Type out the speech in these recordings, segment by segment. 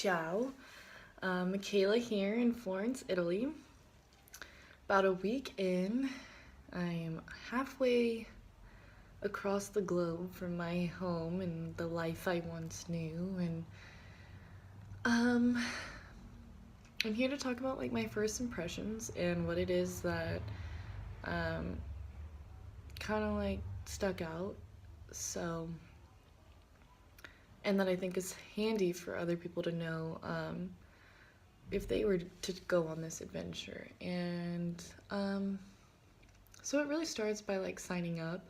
Ciao. Michaela here in Florence, Italy. About a week in, I am halfway across the globe from my home and the life I once knew, and um, I'm here to talk about like my first impressions and what it is that um, kind of like stuck out. So, and that I think is handy for other people to know. If they were to go on this adventure. And so it really starts by like signing up.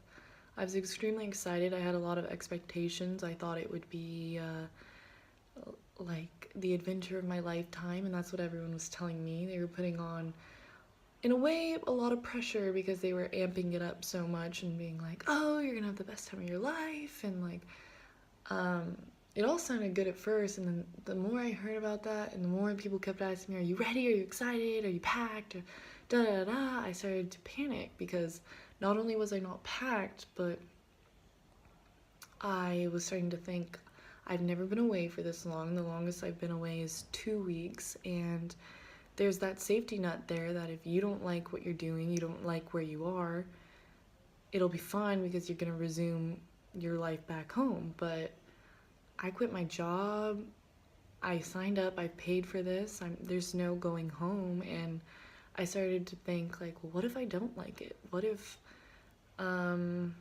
I was extremely excited. I had a lot of expectations. I thought it would be like the adventure of my lifetime, and that's what everyone was telling me. They were putting on, in a way, a lot of pressure because they were amping it up so much and being like, oh, you're gonna have the best time of your life, and like um, it all sounded good at first, and then the more I heard about that, and the more people kept asking me, "Are you ready? Are you excited? Are you packed?" Or da da da. I started to panic because not only was I not packed, but I was starting to think I've never been away for this long. The longest I've been away is 2 weeks, and there's that safety net there that if you don't like what you're doing, you don't like where you are, it'll be fine because you're gonna resume your life back home. But I quit my job. I signed up. I paid for this. There's no going home, and I started to think like, well, what if I don't like it? What if um,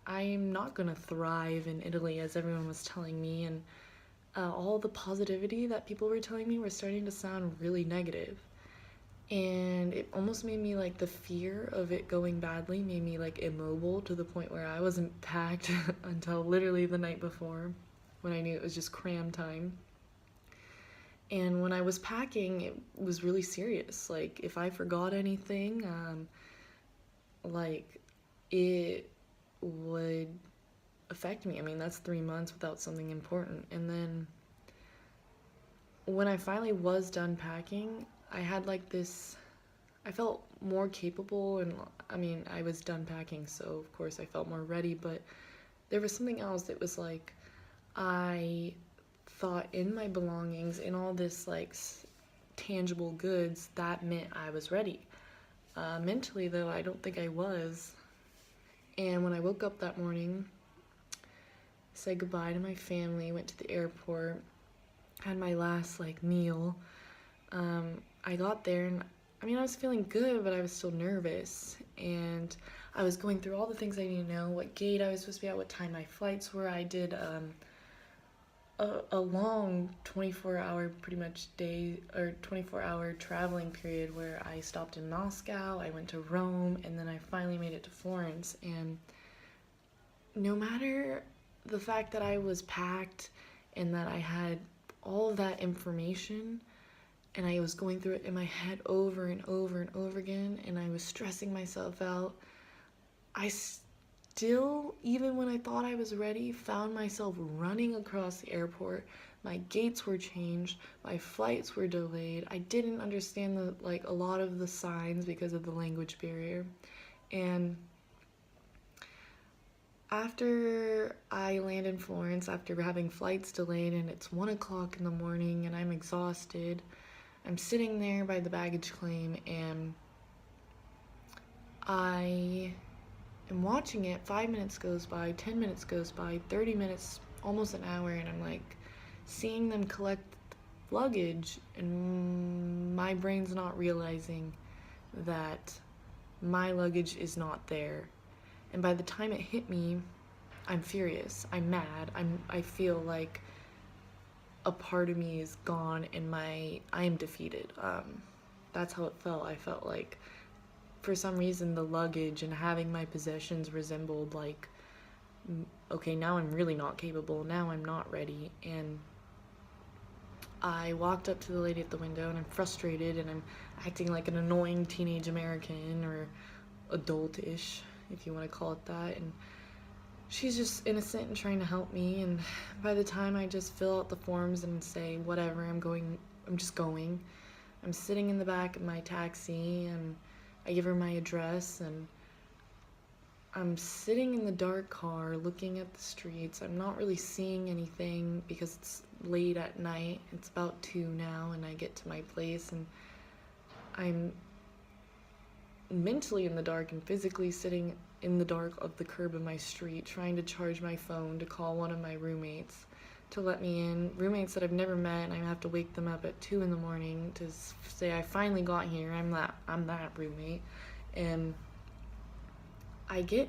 I'm not gonna thrive in Italy as everyone was telling me, and all the positivity that people were telling me were starting to sound really negative. And it almost made me like the fear of it going badly made me like immobile to the point where I wasn't packed until literally the night before when I knew it was just cram time. And when I was packing, it was really serious. Like, if I forgot anything, like, it would affect me. I mean, that's 3 months without something important. And then when I finally was done packing, I had like this, I felt more capable. And I mean, I was done packing, so of course I felt more ready. But there was something else that was like, I thought in my belongings, in all this like tangible goods, that meant I was ready. Mentally, though, I don't think I was. And when I woke up that morning, said goodbye to my family, went to the airport, had my last like meal. I got there, and I mean, I was feeling good, but I was still nervous. And I was going through all the things I need to know, what gate I was supposed to be at, what time my flights were. I did a long 24-hour pretty much day or 24-hour traveling period where I stopped in Moscow, I went to Rome, and then I finally made it to Florence. And no matter the fact that I was packed and that I had all of that information and I was going through it in my head over and over and over again, and I was stressing myself out, I still, even when I thought I was ready, found myself running across the airport. My gates were changed, my flights were delayed. I didn't understand a lot of the signs because of the language barrier. And after I land in Florence, after having flights delayed, and it's 1 o'clock in the morning and I'm exhausted, I'm sitting there by the baggage claim, and I am watching it. 5 minutes goes by, 10 minutes goes by, 30 minutes, almost an hour, and I'm like seeing them collect luggage, and my brain's not realizing that my luggage is not there. And by the time it hit me, I'm furious, I'm mad, I feel like a part of me is gone, and I am defeated. That's how it felt. I felt like for some reason the luggage and having my possessions resembled like, okay, now I'm really not capable, now I'm not ready. And I walked up to the lady at the window, and I'm frustrated, and I'm acting like an annoying teenage American, or adult-ish, if you want to call it that. And she's just innocent and trying to help me. And by the time I just fill out the forms and say whatever, I'm just going. I'm sitting in the back of my taxi, and I give her my address, and I'm sitting in the dark car looking at the streets. I'm not really seeing anything because late at night. It's about 2 now, and I get to my place, and I'm mentally in the dark and physically sitting in the dark of the curb of my street trying to charge my phone to call one of my roommates to let me in. Roommates that I've never met, and I have to wake them up at 2 in the morning to say I finally got here. I'm that roommate. And I get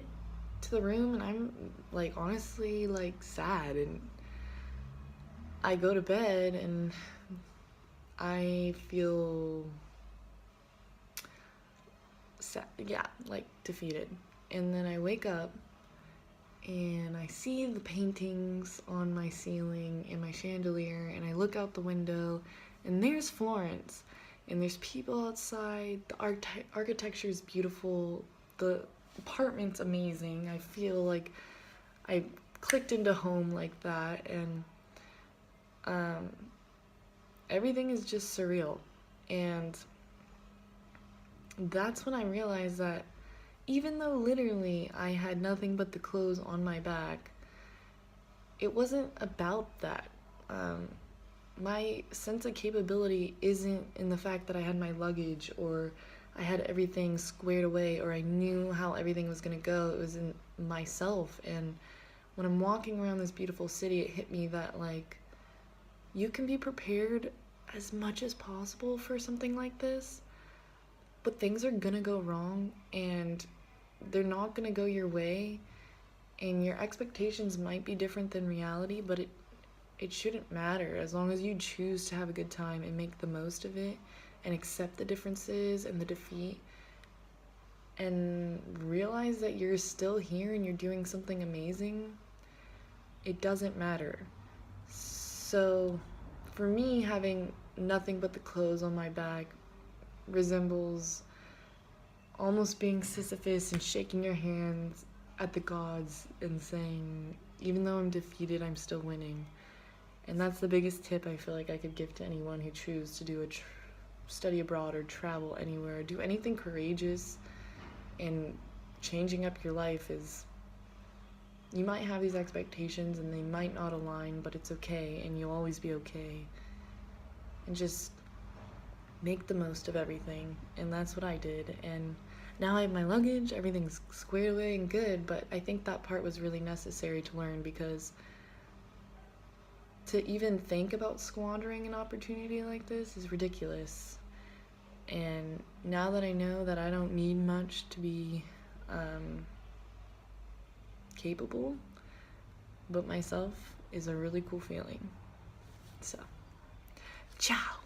to the room and I'm like honestly like sad, and I go to bed and I feel sad, yeah, like defeated. And then I wake up and I see the paintings on my ceiling and my chandelier, and I look out the window and there's Florence, and there's people outside. The architecture is beautiful, the apartment's amazing. I feel like I clicked into home like that, and everything is just surreal. And that's when I realized that even though literally I had nothing but the clothes on my back, it wasn't about that. My sense of capability isn't in the fact that I had my luggage or I had everything squared away or I knew how everything was gonna go. It was in myself. And when I'm walking around this beautiful city, it hit me that like you can be prepared as much as possible for something like this, but things are gonna go wrong and they're not gonna go your way, and your expectations might be different than reality, but it shouldn't matter as long as you choose to have a good time and make the most of it and accept the differences and the defeat and realize that you're still here and you're doing something amazing. It doesn't matter. So for me, having nothing but the clothes on my back resembles almost being Sisyphus and shaking your hands at the gods and saying, even though I'm defeated, I'm still winning. And that's the biggest tip I feel like I could give to anyone who chooses to do a study abroad or travel anywhere. Do anything courageous, and changing up your life is, you might have these expectations and they might not align, but it's okay and you'll always be okay. And just make the most of everything. And that's what I did. And now I have my luggage, everything's squared away and good, but I think that part was really necessary to learn, because to even think about squandering an opportunity like this is ridiculous. And now that I know that I don't need much to be capable but myself, is a really cool feeling. So, ciao!